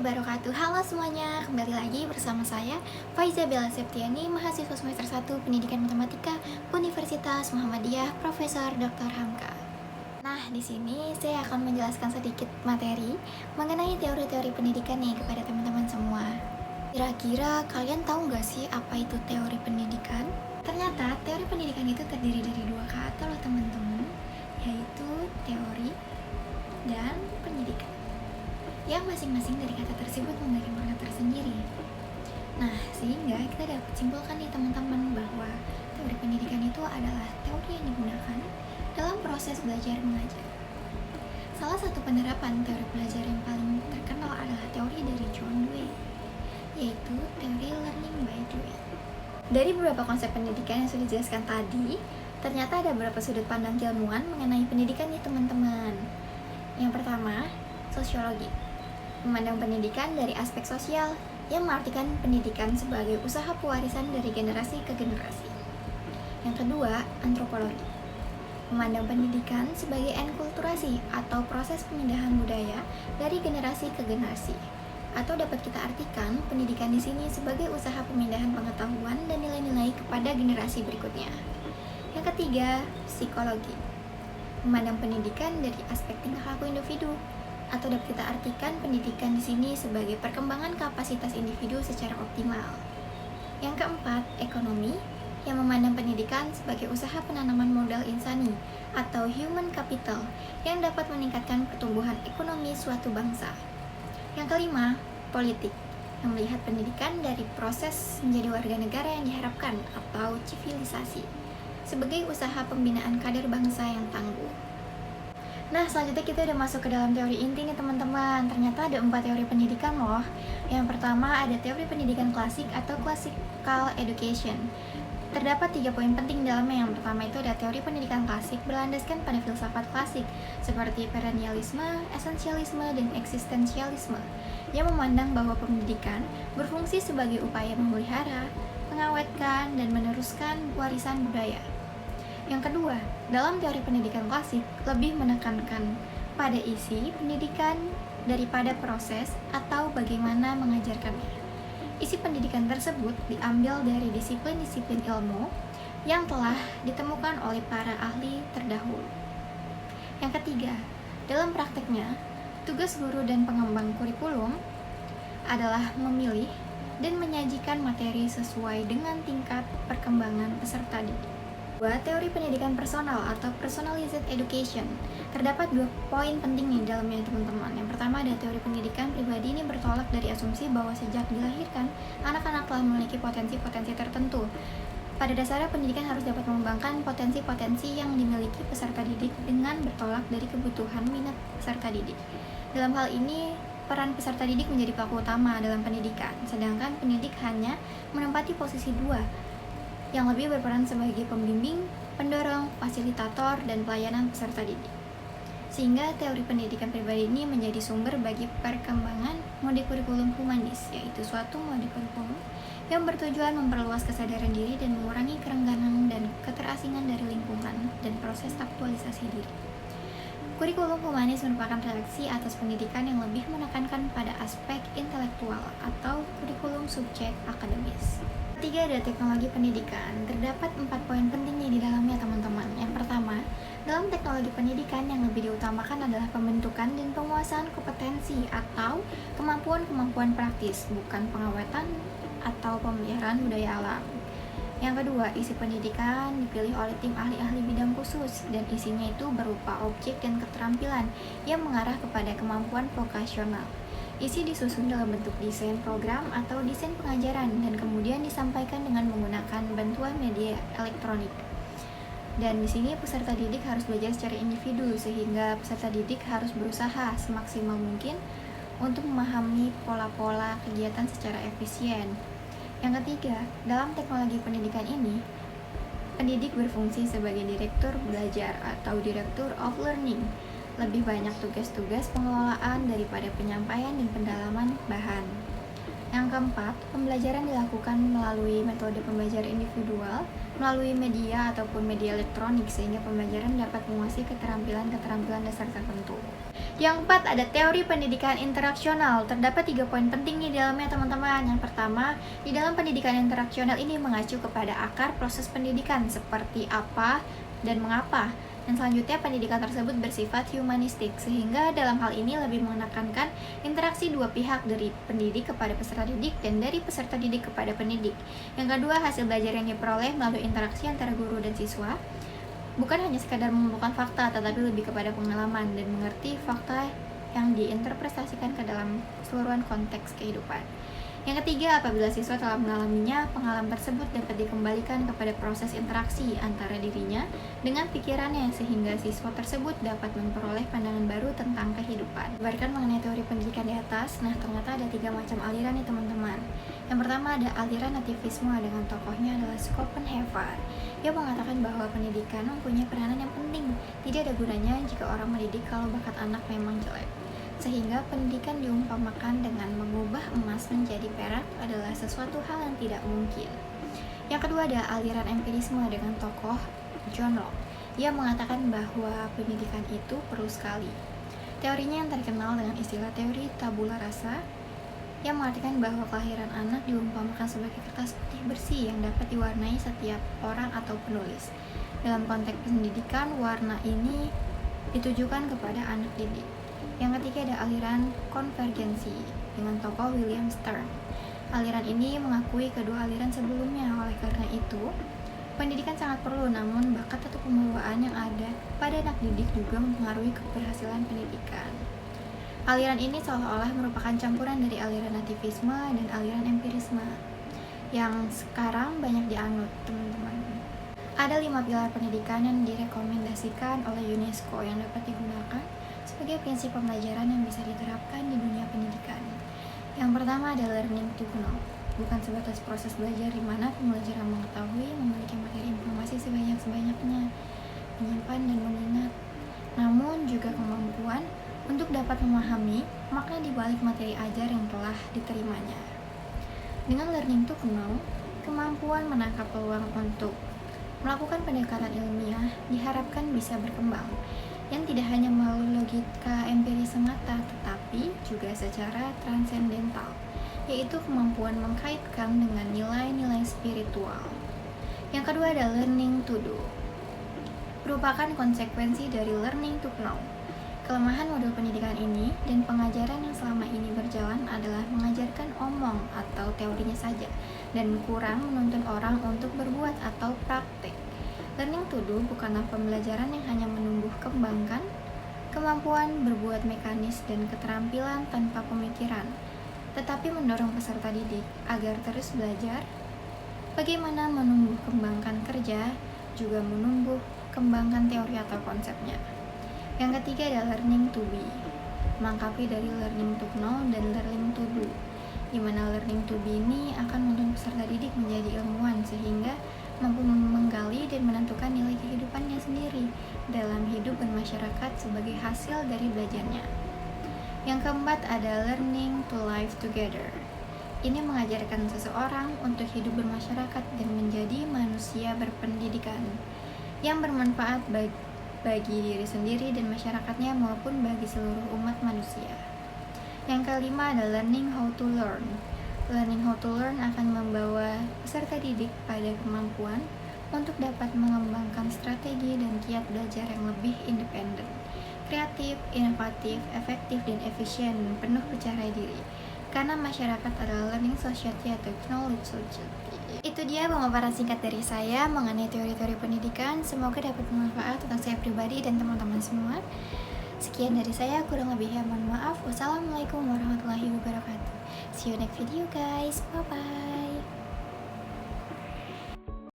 wabarakatuh. Halo semuanya, kembali lagi bersama saya Faiza Bella Septiani, mahasiswa semester 1 Pendidikan Matematika Universitas Muhammadiyah Profesor Dr. Hamka. Nah, di sini saya akan menjelaskan sedikit materi mengenai teori-teori pendidikan nih kepada teman-teman semua. Kira-kira kalian tahu nggak sih apa itu teori pendidikan? Ternyata teori pendidikan itu terdiri dari dua kata loh teman-teman, yaitu teori dan pendidikan, yang masing-masing dari kata tersebut memiliki makna tersendiri. Nah, sehingga kita dapat simpulkan nih teman-teman bahwa teori pendidikan itu adalah teori yang digunakan dalam proses belajar mengajar. Salah satu penerapan teori belajar yang paling terkenal adalah teori dari John Dewey, yaitu teori learning by doing. Dari beberapa konsep pendidikan yang sudah dijelaskan tadi, ternyata ada beberapa sudut pandang keilmuan mengenai pendidikan nih teman-teman. Yang pertama, sosiologi. Memandang pendidikan dari aspek sosial, yang mengartikan pendidikan sebagai usaha pewarisan dari generasi ke generasi. Yang kedua, antropologi. Memandang pendidikan sebagai enkulturasi atau proses pemindahan budaya dari generasi ke generasi. Atau dapat kita artikan pendidikan di sini sebagai usaha pemindahan pengetahuan dan nilai-nilai kepada generasi berikutnya. Yang ketiga, psikologi. Memandang pendidikan dari aspek tingkah laku individu, atau dapat kita artikan pendidikan di sini sebagai perkembangan kapasitas individu secara optimal. Yang keempat, ekonomi, yang memandang pendidikan sebagai usaha penanaman modal insani atau human capital yang dapat meningkatkan pertumbuhan ekonomi suatu bangsa. Yang kelima, politik, yang melihat pendidikan dari proses menjadi warga negara yang diharapkan atau civilisasi sebagai usaha pembinaan kader bangsa yang tangguh. Nah, selanjutnya kita udah masuk ke dalam teori inti nih teman-teman. Ternyata ada 4 teori pendidikan loh. Yang pertama ada teori pendidikan klasik atau classical education. Terdapat 3 poin penting dalamnya. Yang pertama itu ada teori pendidikan klasik berlandaskan pada filsafat klasik seperti perennialisme, esensialisme, dan eksistensialisme, yang memandang bahwa pendidikan berfungsi sebagai upaya memelihara, mengawetkan, dan meneruskan warisan budaya. Yang kedua, dalam teori pendidikan klasik lebih menekankan pada isi pendidikan daripada proses atau bagaimana mengajarkannya. Isi pendidikan tersebut diambil dari disiplin-disiplin ilmu yang telah ditemukan oleh para ahli terdahulu. Yang ketiga, dalam prakteknya, tugas guru dan pengembang kurikulum adalah memilih dan menyajikan materi sesuai dengan tingkat perkembangan peserta didik. Teori pendidikan personal atau personalized education. Terdapat 2 poin penting nih dalamnya teman-teman. Yang pertama ada teori pendidikan pribadi. Ini bertolak dari asumsi bahwa sejak dilahirkan, anak-anak telah memiliki potensi-potensi tertentu. Pada dasarnya pendidikan harus dapat mengembangkan potensi-potensi yang dimiliki peserta didik dengan bertolak dari kebutuhan minat peserta didik. Dalam hal ini, peran peserta didik menjadi pelaku utama dalam pendidikan, sedangkan pendidik hanya menempati posisi 2, yang lebih berperan sebagai pembimbing, pendorong, fasilitator, dan pelayanan peserta didik. Sehingga teori pendidikan pribadi ini menjadi sumber bagi perkembangan mode kurikulum humanis, yaitu suatu mode kurikulum yang bertujuan memperluas kesadaran diri dan mengurangi kerengganan dan keterasingan dari lingkungan dan proses aktualisasi diri. Kurikulum humanis merupakan reaksi atas pendidikan yang lebih menekankan pada aspek intelektual atau kurikulum subjek akademis. Ketiga ada teknologi pendidikan. Terdapat 4 poin penting nih di dalamnya teman-teman. Yang pertama, dalam teknologi pendidikan yang lebih diutamakan adalah pembentukan dan penguasaan kompetensi atau kemampuan-kemampuan praktis, bukan pengawetan atau pemeliharaan budaya alam. Yang kedua, isi pendidikan dipilih oleh tim ahli-ahli bidang khusus dan isinya itu berupa objek dan keterampilan yang mengarah kepada kemampuan vokasional. Isi disusun dalam bentuk desain program atau desain pengajaran dan kemudian disampaikan dengan menggunakan bantuan media elektronik. Dan di sini peserta didik harus belajar secara individu sehingga peserta didik harus berusaha semaksimal mungkin untuk memahami pola-pola kegiatan secara efisien. Yang ketiga, dalam teknologi pendidikan ini, pendidik berfungsi sebagai direktur belajar atau director of learning. Lebih banyak tugas-tugas pengelolaan daripada penyampaian dan pendalaman bahan. Yang keempat, pembelajaran dilakukan melalui metode pembelajaran individual, melalui media ataupun media elektronik sehingga pembelajaran dapat menguasai keterampilan-keterampilan dasar tertentu. Yang keempat, ada teori pendidikan interaksional. Terdapat 3 poin penting di dalamnya teman-teman. Yang pertama, di dalam pendidikan interaksional ini mengacu kepada akar proses pendidikan seperti apa dan mengapa. Dan selanjutnya pendidikan tersebut bersifat humanistik sehingga dalam hal ini lebih menekankan interaksi dua pihak dari pendidik kepada peserta didik dan dari peserta didik kepada pendidik. Yang kedua, hasil belajar yang diperoleh melalui interaksi antara guru dan siswa bukan hanya sekadar mengumpulkan fakta tetapi lebih kepada pengalaman dan mengerti fakta yang diinterpretasikan ke dalam keseluruhan konteks kehidupan. Yang ketiga, apabila siswa telah mengalaminya, pengalaman tersebut dapat dikembalikan kepada proses interaksi antara dirinya dengan pikirannya sehingga siswa tersebut dapat memperoleh pandangan baru tentang kehidupan. Berikan mengenai teori pendidikan di atas, ternyata ada 3 macam aliran nih teman-teman. Yang pertama ada aliran nativisme dengan tokohnya adalah Schopenhauer. Ia mengatakan bahwa pendidikan mempunyai peranan yang penting. Tidak ada gunanya jika orang mendidik kalau bakat anak memang jelek. Sehingga pendidikan diumpamakan dengan mengubah emas menjadi perak adalah sesuatu hal yang tidak mungkin. Yang kedua ada aliran empirisme dengan tokoh John Locke. Ia mengatakan bahwa pendidikan itu perlu sekali. Teorinya yang terkenal dengan istilah teori tabula rasa, yang mengartikan bahwa kelahiran anak diumpamakan sebagai kertas putih bersih yang dapat diwarnai setiap orang atau penulis. Dalam konteks pendidikan, warna ini ditujukan kepada anak didik. Yang ketiga ada aliran konvergensi dengan tokoh William Stern. Aliran ini mengakui kedua aliran sebelumnya. Oleh karena itu, pendidikan sangat perlu, namun bakat atau pembawaan yang ada pada anak didik juga mempengaruhi keberhasilan pendidikan. Aliran ini seolah-olah merupakan campuran dari aliran nativisme dan aliran empirisme yang sekarang banyak dianut, teman-teman. Ada 5 pilar pendidikan yang direkomendasikan oleh UNESCO yang dapat digunakan sebagai prinsip pembelajaran yang bisa diterapkan di dunia pendidikan. Yang pertama adalah learning to know, bukan sebatas proses belajar di mana pembelajaran mengetahui, memiliki materi informasi sebanyak-banyaknya, menyimpan dan mengingat, namun juga kemampuan untuk dapat memahami makna di balik materi ajar yang telah diterimanya. Dengan learning to know, kemampuan menangkap peluang untuk melakukan pendekatan ilmiah diharapkan bisa berkembang, yang tidak hanya melalui logika empiris semata, tetapi juga secara transendental, yaitu kemampuan mengkaitkan dengan nilai-nilai spiritual. Yang kedua adalah learning to do, merupakan konsekuensi dari learning to know. Kelemahan model pendidikan ini dan pengajaran yang selama ini berjalan adalah mengajarkan omong atau teorinya saja, dan kurang menuntun orang untuk berbuat atau praktik. Learning to do bukanlah pembelajaran yang hanya menumbuh kembangkan kemampuan berbuat mekanis dan keterampilan tanpa pemikiran, tetapi mendorong peserta didik agar terus belajar bagaimana menumbuh kembangkan kerja, juga menumbuh kembangkan teori atau konsepnya. Yang ketiga adalah learning to be, melengkapi dari learning to know dan learning to do, di mana learning to be ini akan menuntun peserta didik menjadi ilmuwan sehingga mampu menggali dan menentukan nilai kehidupannya sendiri dalam hidup bermasyarakat sebagai hasil dari belajarnya. Yang keempat ada learning to live together. Ini mengajarkan seseorang untuk hidup bermasyarakat dan menjadi manusia berpendidikan yang bermanfaat bagi diri sendiri dan masyarakatnya maupun bagi seluruh umat manusia. Yang kelima adalah learning how to learn. Learning how to learn akan membawa peserta didik pada kemampuan untuk dapat mengembangkan strategi dan kiat belajar yang lebih independen, kreatif, inovatif, efektif, dan efisien, penuh percaya diri. Karena masyarakat adalah learning society atau knowledge society. Itu dia pemaparan singkat dari saya mengenai teori-teori pendidikan. Semoga dapat bermanfaat untuk saya pribadi dan teman-teman semua. Sekian dari saya, kurang lebihnya mohon maaf. Wassalamualaikum warahmatullahi wabarakatuh. See you next video guys. Bye bye.